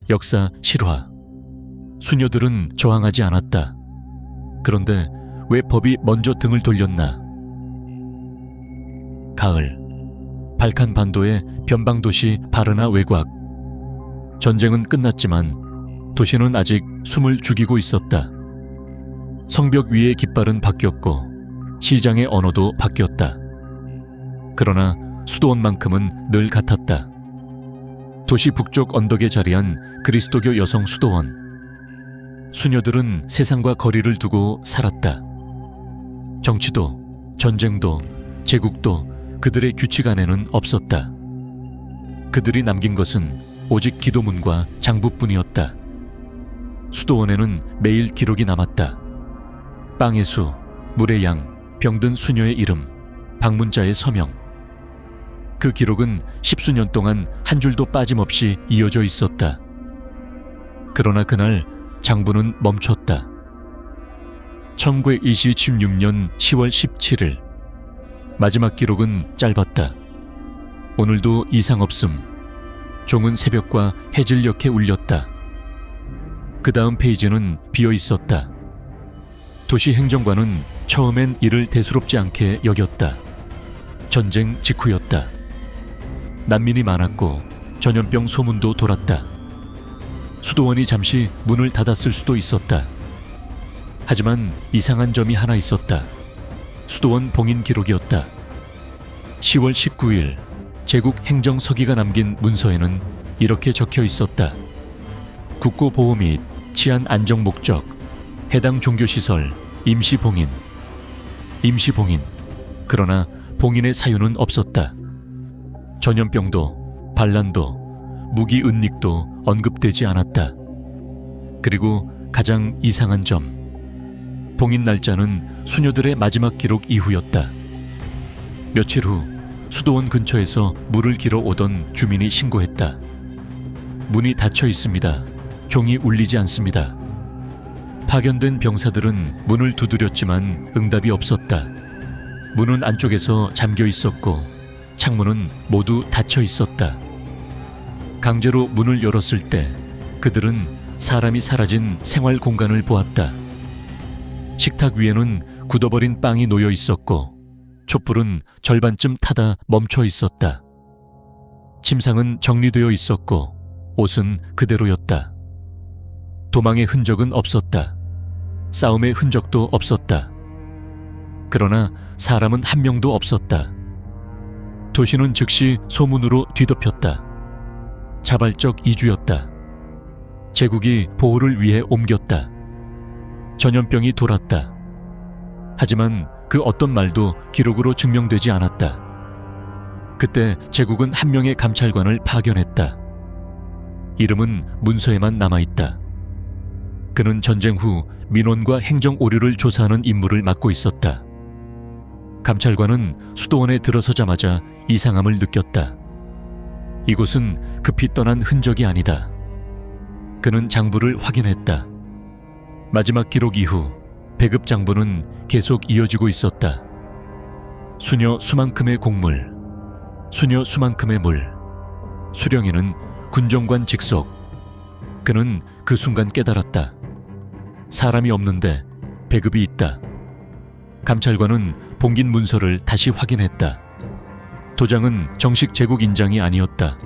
역사 실화. 수녀들은 저항하지 않았다. 그런데 왜 법이 먼저 등을 돌렸나? 가을, 발칸 반도의 변방도시 바르나 외곽. 전쟁은 끝났지만 도시는 아직 숨을 죽이고 있었다. 성벽 위의 깃발은 바뀌었고 시장의 언어도 바뀌었다. 그러나 수도원만큼은 늘 같았다. 도시 북쪽 언덕에 자리한 그리스도교 여성 수도원. 수녀들은 세상과 거리를 두고 살았다. 정치도, 전쟁도, 제국도 그들의 규칙 안에는 없었다. 그들이 남긴 것은 오직 기도문과 장부뿐이었다. 수도원에는 매일 기록이 남았다. 빵의 수, 물의 양, 병든 수녀의 이름, 방문자의 서명. 그 기록은 10수년 동안 한 줄도 빠짐없이 이어져 있었다. 그러나 그날 장부는 멈췄다. 1926년 10월 17일. 마지막 기록은 짧았다. 오늘도 이상 없음. 종은 새벽과 해질녘에 울렸다. 그 다음 페이지는 비어 있었다. 도시 행정관은 처음엔 이를 대수롭지 않게 여겼다. 전쟁 직후였다. 난민이 많았고 전염병 소문도 돌았다. 수도원이 잠시 문을 닫았을 수도 있었다. 하지만 이상한 점이 하나 있었다. 수도원 봉인 기록이었다. 10월 19일 제국 행정서기가 남긴 문서에는 이렇게 적혀 있었다. 국고보호 및 치안 안정 목적, 해당 종교시설 임시봉인. 임시봉인. 그러나 봉인의 사유는 없었다. 전염병도, 반란도, 무기 은닉도 언급되지 않았다. 그리고 가장 이상한 점. 봉인 날짜는 수녀들의 마지막 기록 이후였다. 며칠 후 수도원 근처에서 물을 길어 오던 주민이 신고했다. 문이 닫혀 있습니다. 종이 울리지 않습니다. 파견된 병사들은 문을 두드렸지만 응답이 없었다. 문은 안쪽에서 잠겨 있었고 창문은 모두 닫혀 있었다. 강제로 문을 열었을 때 그들은 사람이 사라진 생활 공간을 보았다. 식탁 위에는 굳어버린 빵이 놓여 있었고 촛불은 절반쯤 타다 멈춰 있었다. 침상은 정리되어 있었고 옷은 그대로였다. 도망의 흔적은 없었다. 싸움의 흔적도 없었다. 그러나 사람은 한 명도 없었다. 도시는 즉시 소문으로 뒤덮였다. 자발적 이주였다. 제국이 보호를 위해 옮겼다. 전염병이 돌았다. 하지만 그 어떤 말도 기록으로 증명되지 않았다. 그때 제국은 한 명의 감찰관을 파견했다. 이름은 문서에만 남아있다. 그는 전쟁 후 민원과 행정 오류를 조사하는 임무를 맡고 있었다. 감찰관은 수도원에 들어서자마자 이상함을 느꼈다. 이곳은 급히 떠난 흔적이 아니다. 그는 장부를 확인했다. 마지막 기록 이후 배급 장부는 계속 이어지고 있었다. 수녀 수만큼의 곡물, 수녀 수만큼의 물, 수령에는 군정관 직속. 그는 그 순간 깨달았다. 사람이 없는데 배급이 있다. 감찰관은 봉긴 문서를 다시 확인했다. 도장은 정식 제국 인장이 아니었다.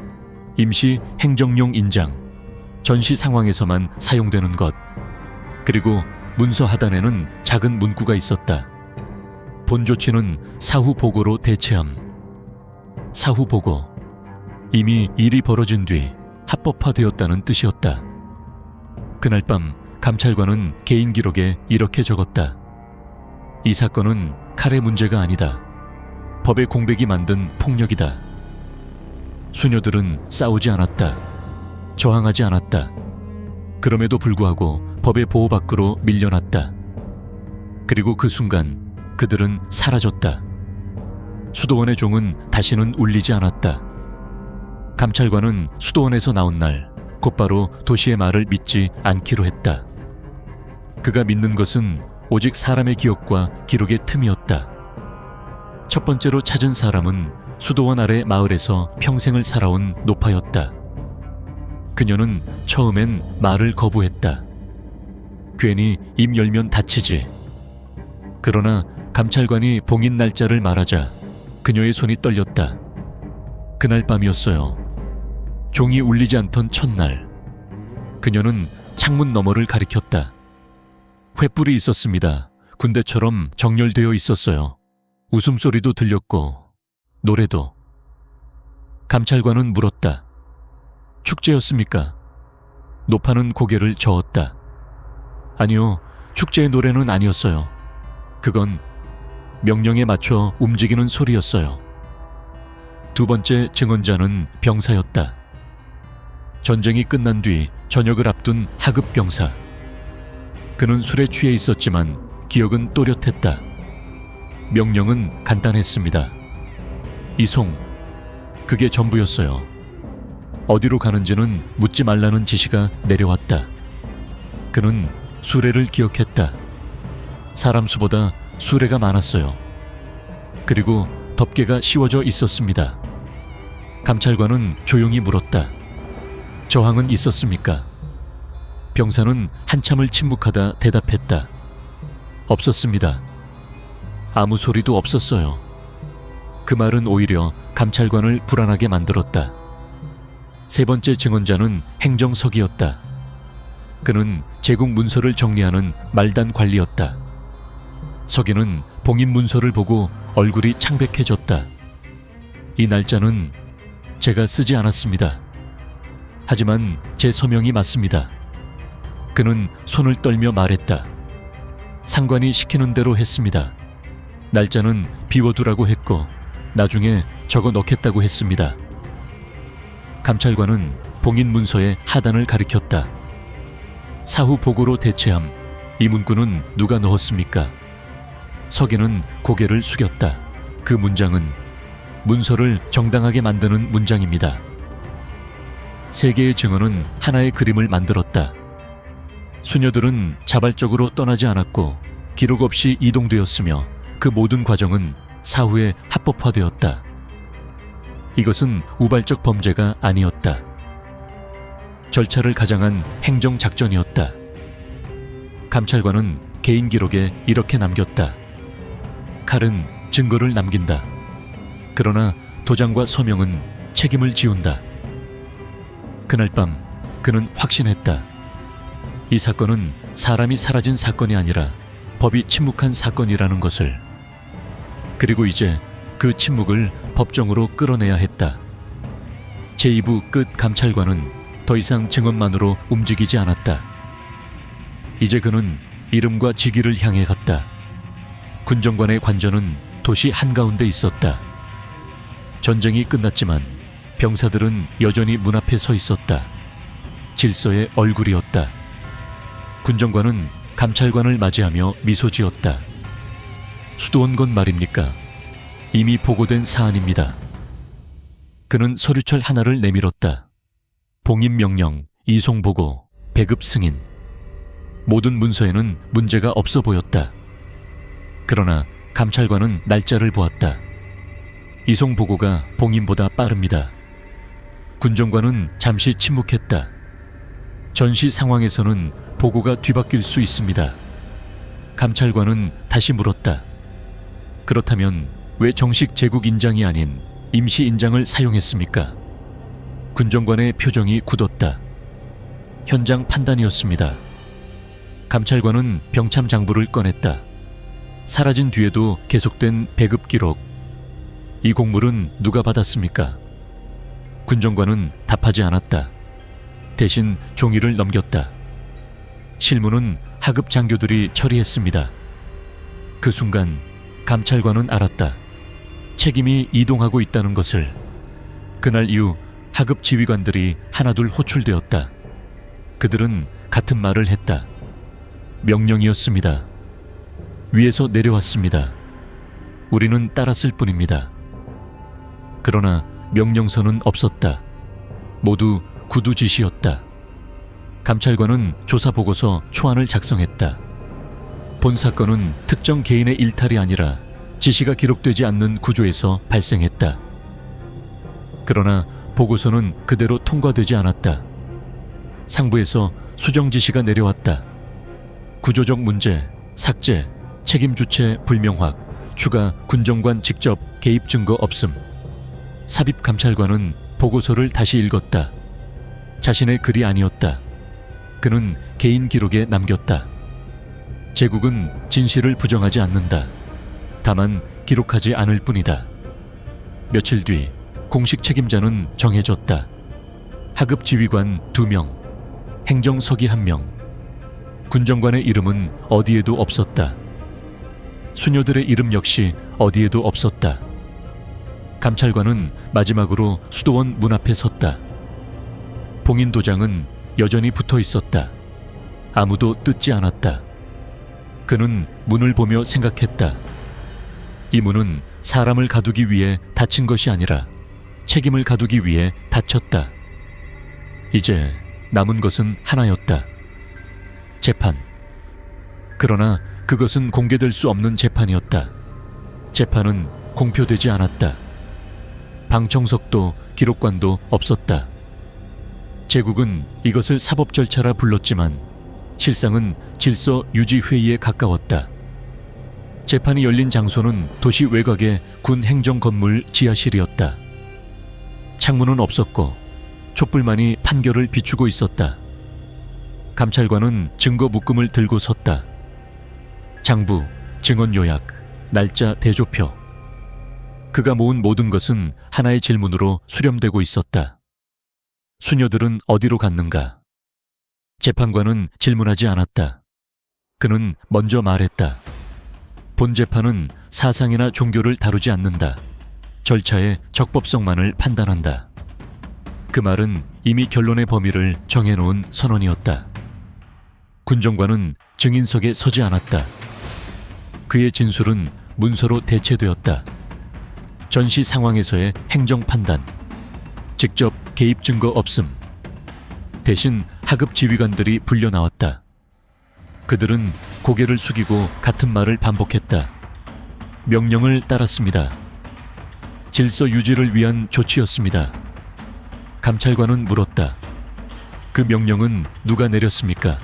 임시 행정용 인장, 전시 상황에서만 사용되는 것. 그리고 문서 하단에는 작은 문구가 있었다. 본 조치는 사후 보고로 대체함. 사후 보고. 이미 일이 벌어진 뒤 합법화되었다는 뜻이었다. 그날 밤 감찰관은 개인 기록에 이렇게 적었다. 이 사건은 칼의 문제가 아니다. 법의 공백이 만든 폭력이다. 수녀들은 싸우지 않았다. 저항하지 않았다. 그럼에도 불구하고 법의 보호 밖으로 밀려났다. 그리고 그 순간 그들은 사라졌다. 수도원의 종은 다시는 울리지 않았다. 감찰관은 수도원에서 나온 날 곧바로 도시의 말을 믿지 않기로 했다. 그가 믿는 것은 오직 사람의 기억과 기록의 틈이었다. 첫 번째로 찾은 사람은 수도원 아래 마을에서 평생을 살아온 노파였다. 그녀는 처음엔 말을 거부했다. 괜히 입 열면 다치지. 그러나 감찰관이 봉인 날짜를 말하자 그녀의 손이 떨렸다. 그날 밤이었어요. 종이 울리지 않던 첫날. 그녀는 창문 너머를 가리켰다. 횃불이 있었습니다. 군대처럼 정렬되어 있었어요. 웃음소리도 들렸고 노래도. 감찰관은 물었다. 축제였습니까? 노파는 고개를 저었다. 아니요, 축제의 노래는 아니었어요. 그건 명령에 맞춰 움직이는 소리였어요. 두 번째 증언자는 병사였다. 전쟁이 끝난 뒤 전역을 앞둔 하급 병사. 그는 술에 취해 있었지만 기억은 또렷했다. 명령은 간단했습니다. 이송. 그게 전부였어요. 어디로 가는지는 묻지 말라는 지시가 내려왔다. 그는 수레를 기억했다. 사람 수보다 수레가 많았어요. 그리고 덮개가 씌워져 있었습니다. 감찰관은 조용히 물었다. 저항은 있었습니까? 병사는 한참을 침묵하다 대답했다. 없었습니다. 아무 소리도 없었어요. 그 말은 오히려 감찰관을 불안하게 만들었다. 세 번째 증언자는 행정석이었다. 그는 제국 문서를 정리하는 말단 관리였다. 석이는 봉인 문서를 보고 얼굴이 창백해졌다. 이 날짜는 제가 쓰지 않았습니다. 하지만 제 서명이 맞습니다. 그는 손을 떨며 말했다. 상관이 시키는 대로 했습니다. 날짜는 비워두라고 했고 나중에 적어 넣겠다고 했습니다. 감찰관은 봉인 문서의 하단을 가리켰다. 사후 보고로 대체함. 이 문구는 누가 넣었습니까? 석이는 고개를 숙였다. 그 문장은 문서를 정당하게 만드는 문장입니다. 세 개의 증언은 하나의 그림을 만들었다. 수녀들은 자발적으로 떠나지 않았고 기록 없이 이동되었으며 그 모든 과정은 사후에 합법화되었다. 이것은 우발적 범죄가 아니었다. 절차를 가장한 행정작전이었다. 감찰관은 개인 기록에 이렇게 남겼다. 칼은 증거를 남긴다. 그러나 도장과 서명은 책임을 지운다. 그날 밤 그는 확신했다. 이 사건은 사람이 사라진 사건이 아니라 법이 침묵한 사건이라는 것을. 그리고 이제 그 침묵을 법정으로 끌어내야 했다. 제2부 끝. 감찰관은 더 이상 증언만으로 움직이지 않았다. 이제 그는 이름과 직위를 향해 갔다. 군정관의 관저는 도시 한가운데 있었다. 전쟁이 끝났지만 병사들은 여전히 문 앞에 서 있었다. 질서의 얼굴이었다. 군정관은 감찰관을 맞이하며 미소 지었다. 수도원 건 말입니까? 이미 보고된 사안입니다. 그는 서류철 하나를 내밀었다. 봉인 명령, 이송 보고, 배급 승인. 모든 문서에는 문제가 없어 보였다. 그러나 감찰관은 날짜를 보았다. 이송 보고가 봉인보다 빠릅니다. 군정관은 잠시 침묵했다. 전시 상황에서는 보고가 뒤바뀔 수 있습니다. 감찰관은 다시 물었다. 그렇다면 왜 정식 제국 인장이 아닌 임시 인장을 사용했습니까? 군정관의 표정이 굳었다. 현장 판단이었습니다. 감찰관은 병참 장부를 꺼냈다. 사라진 뒤에도 계속된 배급 기록. 이 곡물은 누가 받았습니까? 군정관은 답하지 않았다. 대신 종이를 넘겼다. 실무는 하급 장교들이 처리했습니다. 그 순간 감찰관은 알았다. 책임이 이동하고 있다는 것을. 그날 이후 하급 지휘관들이 하나둘 호출되었다. 그들은 같은 말을 했다. 명령이었습니다. 위에서 내려왔습니다. 우리는 따랐을 뿐입니다. 그러나 명령서는 없었다. 모두 구두 지시였다. 감찰관은 조사보고서 초안을 작성했다. 본 사건은 특정 개인의 일탈이 아니라 지시가 기록되지 않는 구조에서 발생했다. 그러나 보고서는 그대로 통과되지 않았다. 상부에서 수정 지시가 내려왔다. 구조적 문제, 삭제, 책임 주체 불명확, 추가 군정관 직접 개입 증거 없음. 삽입 감찰관은 보고서를 다시 읽었다. 자신의 글이 아니었다. 그는 개인 기록에 남겼다. 제국은 진실을 부정하지 않는다. 다만 기록하지 않을 뿐이다. 며칠 뒤 공식 책임자는 정해졌다. 하급 지휘관 2명, 행정서기 1명. 군정관의 이름은 어디에도 없었다. 수녀들의 이름 역시 어디에도 없었다. 감찰관은 마지막으로 수도원 문 앞에 섰다. 봉인도장은 여전히 붙어 있었다. 아무도 뜯지 않았다. 그는 문을 보며 생각했다. 이 문은 사람을 가두기 위해 닫힌 것이 아니라 책임을 가두기 위해 닫혔다. 이제 남은 것은 하나였다. 재판. 그러나 그것은 공개될 수 없는 재판이었다. 재판은 공표되지 않았다. 방청석도 기록관도 없었다. 제국은 이것을 사법 절차라 불렀지만 실상은 질서 유지 회의에 가까웠다. 재판이 열린 장소는 도시 외곽의 군 행정 건물 지하실이었다. 창문은 없었고 촛불만이 판결을 비추고 있었다. 감찰관은 증거 묶음을 들고 섰다. 장부, 증언 요약, 날짜 대조표. 그가 모은 모든 것은 하나의 질문으로 수렴되고 있었다. 수녀들은 어디로 갔는가? 재판관은 질문하지 않았다. 그는 먼저 말했다. 본 재판은 사상이나 종교를 다루지 않는다. 절차의 적법성만을 판단한다. 그 말은 이미 결론의 범위를 정해놓은 선언이었다. 군정관은 증인석에 서지 않았다. 그의 진술은 문서로 대체되었다. 전시 상황에서의 행정 판단, 직접 개입 증거 없음. 대신 하급 지휘관들이 불려 나왔다. 그들은 고개를 숙이고 같은 말을 반복했다. 명령을 따랐습니다. 질서 유지를 위한 조치였습니다. 감찰관은 물었다. 그 명령은 누가 내렸습니까?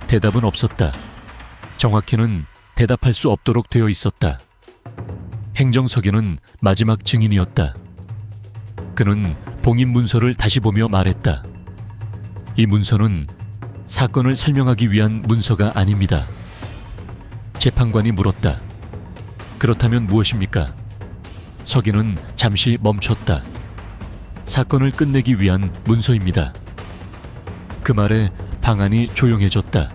대답은 없었다. 정확히는 대답할 수 없도록 되어 있었다. 행정석에는 마지막 증인이었다. 그는 봉인 문서를 다시 보며 말했다. 이 문서는 사건을 설명하기 위한 문서가 아닙니다. 재판관이 물었다. 그렇다면 무엇입니까? 서기는 잠시 멈췄다. 사건을 끝내기 위한 문서입니다. 그 말에 방안이 조용해졌다.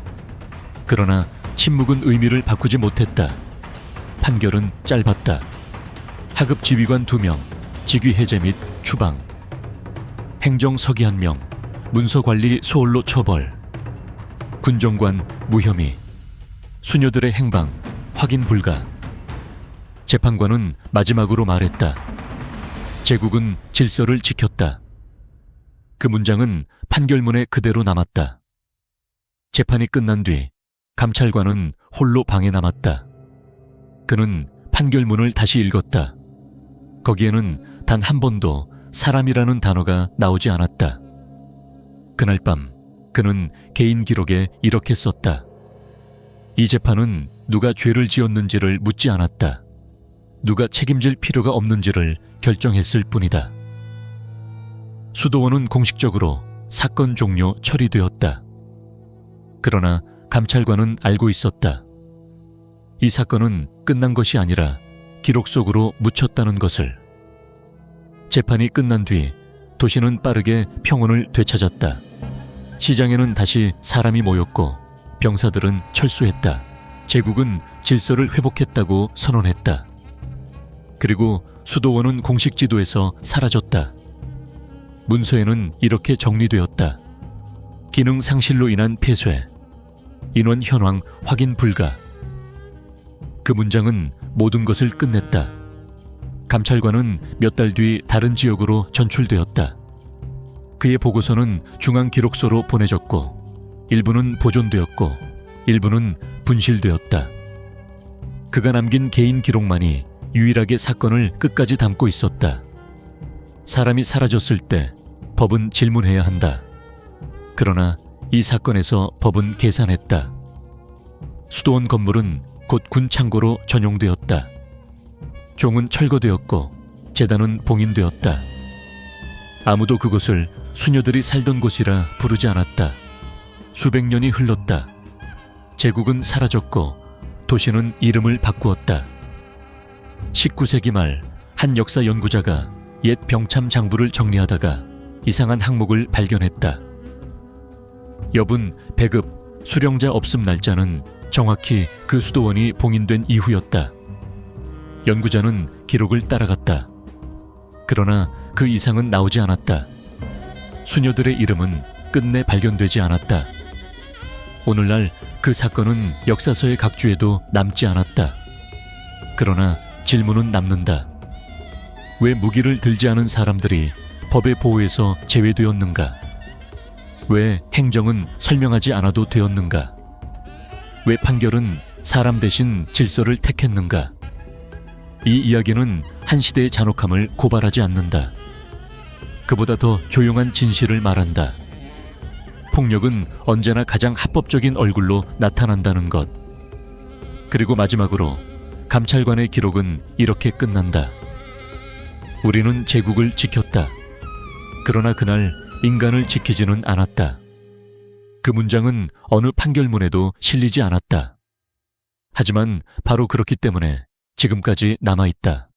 그러나 침묵은 의미를 바꾸지 못했다. 판결은 짧았다. 하급 지휘관 2명, 직위 해제 및 추방. 행정서기 1명, 문서관리 소홀로 처벌. 군정관 무혐의. 수녀들의 행방 확인 불가. 재판관은 마지막으로 말했다. 제국은 질서를 지켰다. 그 문장은 판결문에 그대로 남았다. 재판이 끝난 뒤 감찰관은 홀로 방에 남았다. 그는 판결문을 다시 읽었다. 거기에는 단 한 번도 사람이라는 단어가 나오지 않았다. 그날 밤 그는 개인 기록에 이렇게 썼다. 이 재판은 누가 죄를 지었는지를 묻지 않았다. 누가 책임질 필요가 없는지를 결정했을 뿐이다. 수도원은 공식적으로 사건 종료 처리되었다. 그러나 감찰관은 알고 있었다. 이 사건은 끝난 것이 아니라 기록 속으로 묻혔다는 것을. 재판이 끝난 뒤 도시는 빠르게 평온을 되찾았다. 시장에는 다시 사람이 모였고 병사들은 철수했다. 제국은 질서를 회복했다고 선언했다. 그리고 수도원은 공식 지도에서 사라졌다. 문서에는 이렇게 정리되었다. 기능 상실로 인한 폐쇄, 인원 현황 확인 불가. 그 문장은 모든 것을 끝냈다. 감찰관은 몇 달 뒤 다른 지역으로 전출되었다. 그의 보고서는 중앙기록소로 보내졌고 일부는 보존되었고 일부는 분실되었다. 그가 남긴 개인 기록만이 유일하게 사건을 끝까지 담고 있었다. 사람이 사라졌을 때 법은 질문해야 한다. 그러나 이 사건에서 법은 계산했다. 수도원 건물은 곧 군 창고로 전용되었다. 종은 철거되었고 제단은 봉인되었다. 아무도 그곳을 수녀들이 살던 곳이라 부르지 않았다. 수백 년이 흘렀다. 제국은 사라졌고 도시는 이름을 바꾸었다. 19세기 말 한 역사 연구자가 옛 병참 장부를 정리하다가 이상한 항목을 발견했다. 여분 배급 수령자 없음 날짜는 정확히 그 수도원이 봉인된 이후였다. 연구자는 기록을 따라갔다. 그러나 그 이상은 나오지 않았다. 수녀들의 이름은 끝내 발견되지 않았다. 오늘날 그 사건은 역사서의 각주에도 남지 않았다. 그러나 질문은 남는다. 왜 무기를 들지 않은 사람들이 법의 보호에서 제외되었는가? 왜 행정은 설명하지 않아도 되었는가? 왜 판결은 사람 대신 질서를 택했는가? 이 이야기는 한 시대의 잔혹함을 고발하지 않는다. 그보다 더 조용한 진실을 말한다. 폭력은 언제나 가장 합법적인 얼굴로 나타난다는 것. 그리고 마지막으로 감찰관의 기록은 이렇게 끝난다. 우리는 제국을 지켰다. 그러나 그날 인간을 지키지는 않았다. 그 문장은 어느 판결문에도 실리지 않았다. 하지만 바로 그렇기 때문에 지금까지 남아있다.